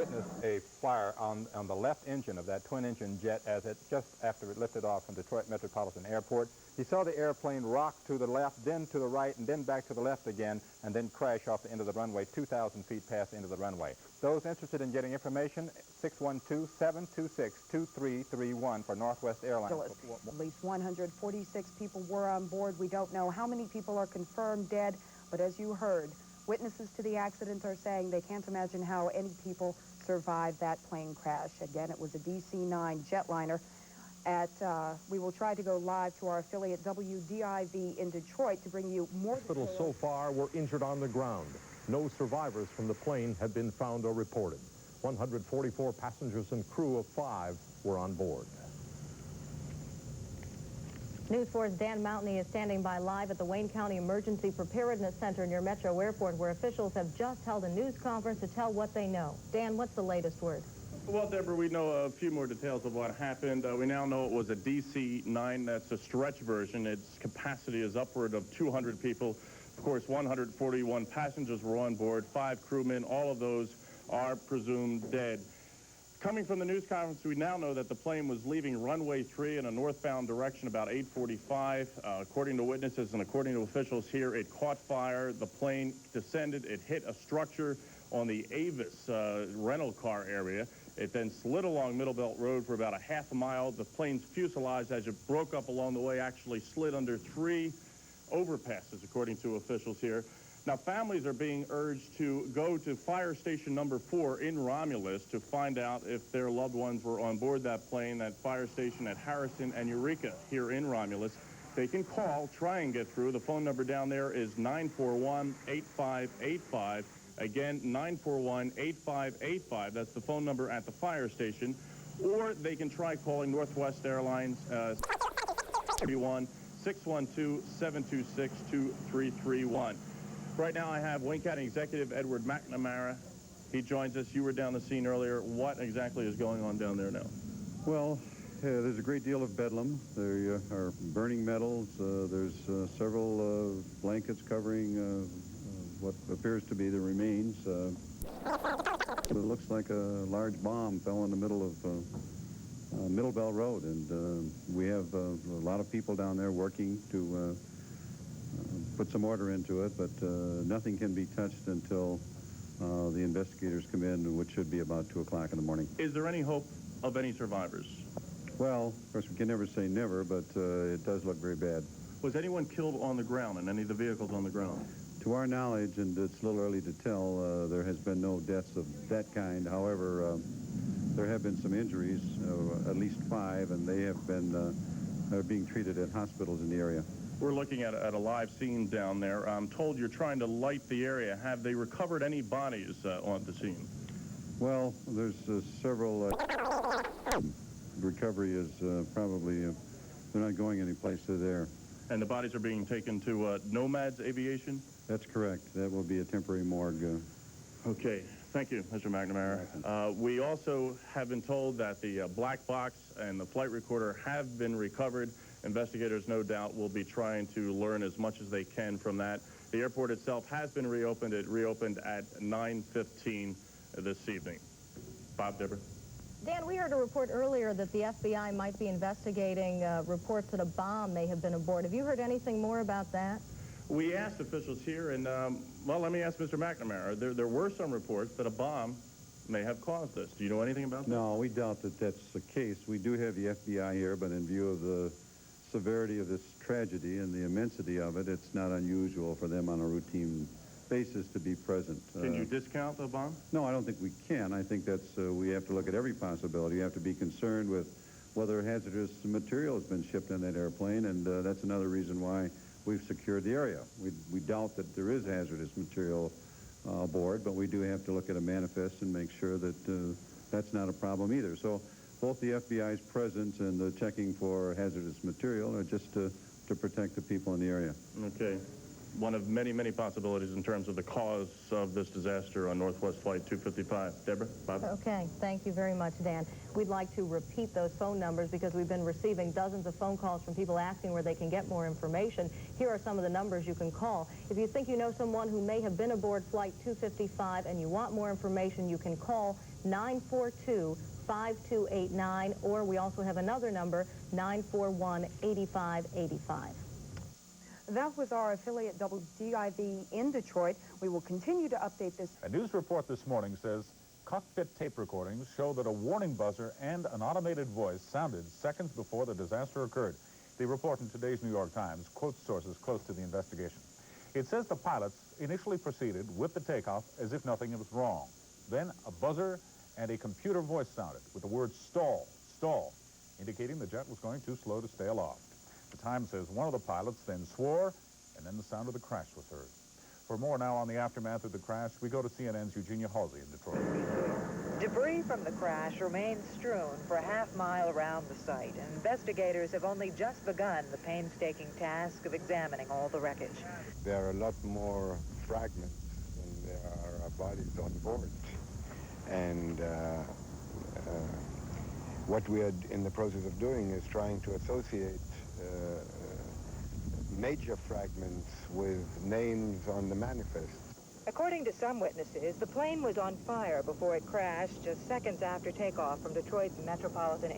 witnessed a fire on the left engine of that twin-engine jet as it just after it lifted off from Detroit Metropolitan Airport. He saw the airplane rock to the left, then to the right, and then back to the left again, and then crash off the end of the runway, 2,000 feet past the end of the runway. Those interested in getting information, 612-726-2331 for Northwest Airlines. At least 146 people were on board. We don't know how many people are confirmed dead, but as you heard, witnesses to the accident are saying they can't imagine how any people survived that plane crash. Again, it was a DC-9 jetliner. We will try to go live to our affiliate WDIV in Detroit to bring you more details. Hospitals so far were injured on the ground. No survivors from the plane have been found or reported. 144 passengers and crew of 5 were on board. News 4's Dan Mountney is standing by live at the Wayne County Emergency Preparedness Center near Metro Airport, where officials have just held a news conference to tell what they know. Dan, what's the latest word? Well, Deborah, we know a few more details of what happened. We now know it was a DC-9. That's a stretch version. Its capacity is upward of 200 people. Of course, 141 passengers were on board, 5 crewmen. All of those are presumed dead. Coming from the news conference, we now know that the plane was leaving runway 3 in a northbound direction about 8:45. According to witnesses and according to officials here, it caught fire. The plane descended. It hit a structure on the Avis rental car area. It then slid along Middle Belt Road for about a half a mile. The plane's fuselage, as it broke up along the way, actually slid under 3 overpasses, according to officials here. Now, families are being urged to go to fire station number 4 in Romulus to find out if their loved ones were on board that plane, that fire station at Harrison and Eureka here in Romulus. They can call, try and get through. The phone number down there is 941-8585. Again, 941-8585. That's the phone number at the fire station. Or they can try calling Northwest Airlines, 612-726-2331. Right now I have Wayne County Executive Edward McNamara. He joins us. You were down the scene earlier. What exactly is going on down there now? Well, there's a great deal of bedlam. There are burning metals. There's several blankets covering what appears to be the remains. It looks like a large bomb fell in the middle of Middle Bell Road, and we have a lot of people down there working to put some order into it, but nothing can be touched until the investigators come in, which should be about 2 o'clock in the morning. Is there any hope of any survivors? Well, of course, we can never say never, but it does look very bad. Was anyone killed on the ground in any of the vehicles on the ground? To our knowledge, and it's a little early to tell, there has been no deaths of that kind. However, there have been some injuries, at least 5, and they have been being treated at hospitals in the area. We're looking at a live scene down there. I'm told you're trying to light the area. Have they recovered any bodies on the scene? Well, there's several. Recovery is probably, they're not going any place to there. And the bodies are being taken to Nomads Aviation? That's correct. That will be a temporary morgue. Okay. Thank you, Mr. McNamara. We also have been told that the black box and the flight recorder have been recovered. Investigators, no doubt, will be trying to learn as much as they can from that. The airport itself has been reopened. It reopened at 9:15 this evening. Bob, Deborah. Dan, we heard a report earlier that the FBI might be investigating reports that a bomb may have been aboard. Have you heard anything more about that? We asked officials here, and, well, let me ask Mr. McNamara. There were some reports that a bomb may have caused this. Do you know anything about that? No, we doubt that that's the case. We do have the FBI here, but in view of the severity of this tragedy and the immensity of it, it's not unusual for them on a routine basis to be present. Can you discount the bomb? No, I don't think we can. I think that's, we have to look at every possibility. You have to be concerned with whether hazardous material has been shipped in that airplane, and that's another reason why we've secured the area. We doubt that there is hazardous material aboard, but we do have to look at a manifest and make sure that that's not a problem either. So both the FBI's presence and the checking for hazardous material are just to protect the people in the area. Okay. One of many, many possibilities in terms of the cause of this disaster on Northwest Flight 255. Deborah, Bob? Okay, thank you very much, Dan. We'd like to repeat those phone numbers because we've been receiving dozens of phone calls from people asking where they can get more information. Here are some of the numbers you can call. If you think you know someone who may have been aboard Flight 255 and you want more information, you can call 942-5289, or we also have another number, 941-8585. That was our affiliate WDIV in Detroit. We will continue to update this. A news report this morning says cockpit tape recordings show that a warning buzzer and an automated voice sounded seconds before the disaster occurred. The report in today's New York Times quotes sources close to the investigation. It says the pilots initially proceeded with the takeoff as if nothing was wrong. Then a buzzer and a computer voice sounded with the word stall, stall, indicating the jet was going too slow to stay aloft. The Times says one of the pilots then swore, and then the sound of the crash was heard. For more now on the aftermath of the crash, we go to CNN's Eugenia Halsey in Detroit. Debris from the crash remains strewn for a half-mile around the site, and investigators have only just begun the painstaking task of examining all the wreckage. There are a lot more fragments than there are bodies on board. And what we are in the process of doing is trying to associate major fragments with names on the manifest. According to some witnesses, the plane was on fire before it crashed just seconds after takeoff from Detroit's Metropolitan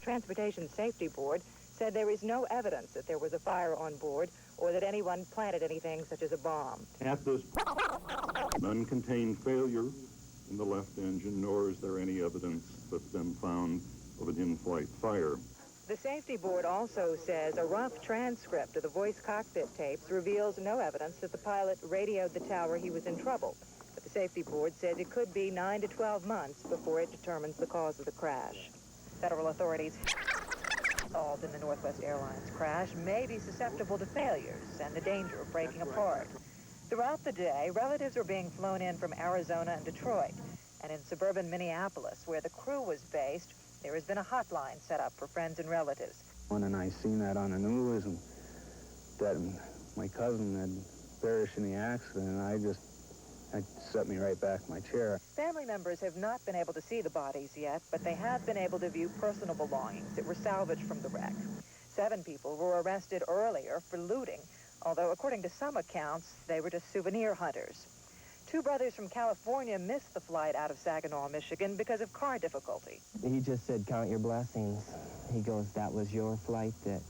Transportation Safety Board said there is no evidence that there was a fire on board or that anyone planted anything such as a bomb. At this none contained failure in the left engine, nor is there any evidence that's been found of an in-flight fire. The safety board also says a rough transcript of the voice cockpit tapes reveals no evidence that the pilot radioed the tower he was in trouble. But the safety board says it could be 9 to 12 months before it determines the cause of the crash. Federal authorities involved in the Northwest Airlines crash may be susceptible to failures and the danger of breaking apart. Throughout the day, relatives were being flown in from Arizona and Detroit. And in suburban Minneapolis, where the crew was based, there has been a hotline set up for friends and relatives. When I seen that on the news and that my cousin had perished in the accident, it set me right back in my chair. Family members have not been able to see the bodies yet, but they have been able to view personal belongings that were salvaged from the wreck. 7 people were arrested earlier for looting, although according to some accounts, they were just souvenir hunters. 2 brothers from California missed the flight out of Saginaw, Michigan because of car difficulty. He just said, count your blessings. He goes, that was your flight that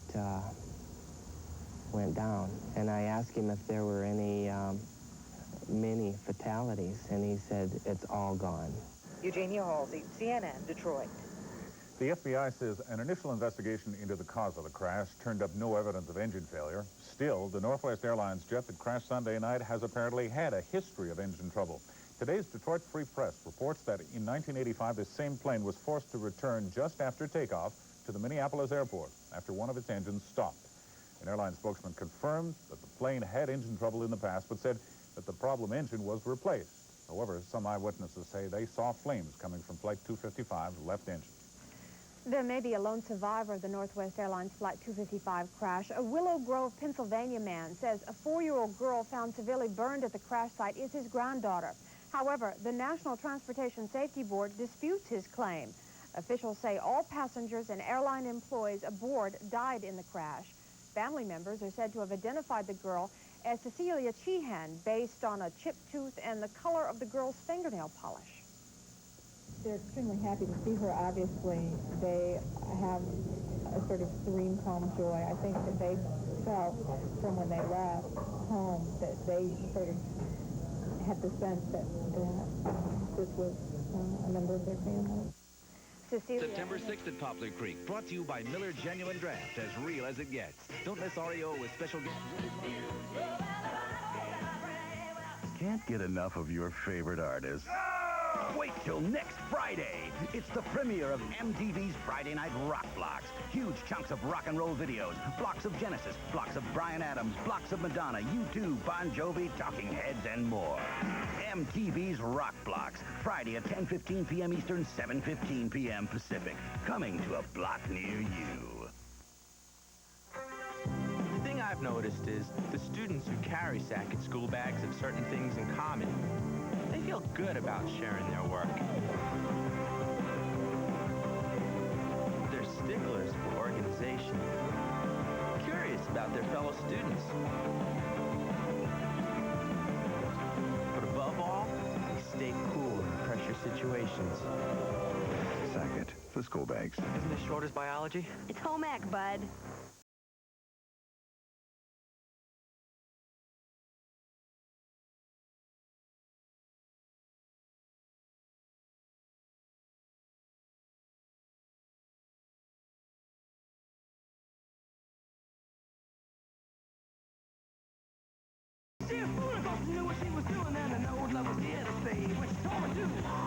went down. And I asked him if there were any many fatalities, and he said, it's all gone. Eugenia Halsey, CNN, Detroit. The FBI says an initial investigation into the cause of the crash turned up no evidence of engine failure. Still, the Northwest Airlines jet that crashed Sunday night has apparently had a history of engine trouble. Today's Detroit Free Press reports that in 1985, this same plane was forced to return just after takeoff to the Minneapolis airport after one of its engines stopped. An airline spokesman confirmed that the plane had engine trouble in the past, but said that the problem engine was replaced. However, some eyewitnesses say they saw flames coming from Flight 255's left engine. There may be a lone survivor of the Northwest Airlines Flight 255 crash. A Willow Grove, Pennsylvania man says a 4-year-old girl found severely burned at the crash site is his granddaughter. However, the National Transportation Safety Board disputes his claim. Officials say all passengers and airline employees aboard died in the crash. Family members are said to have identified the girl as Cecilia Cheehan based on a chipped tooth and the color of the girl's fingernail polish. They're extremely happy to see her. Obviously, they have a sort of serene, calm joy. I think that they felt from when they left home that they sort of had the sense that this was a member of their family. September 6th at Poplar Creek, brought to you by Miller Genuine Draft, as real as it gets. Don't miss REO with special... Can't get enough of your favorite artists? Wait till next Friday. It's the premiere of MTV's Friday Night Rock Blocks. Huge chunks of rock and roll videos, blocks of Genesis, blocks of Bryan Adams, blocks of Madonna, U2, Bon Jovi, Talking Heads, and more. MTV's Rock Blocks, Friday at 10:15 p.m. Eastern, 7:15 p.m. Pacific. Coming to a block near you. The thing I've noticed is the students who carry Sackett school bags have certain things in common. They feel good about sharing their work. They're sticklers for organization, curious about their fellow students. But above all, they stay cool in pressure situations. situations. Sackett, for school bags. Isn't this short as biology? It's home ec, bud. She was foolish, thought she knew what she was doing, and the nose level here to stay. When she told me to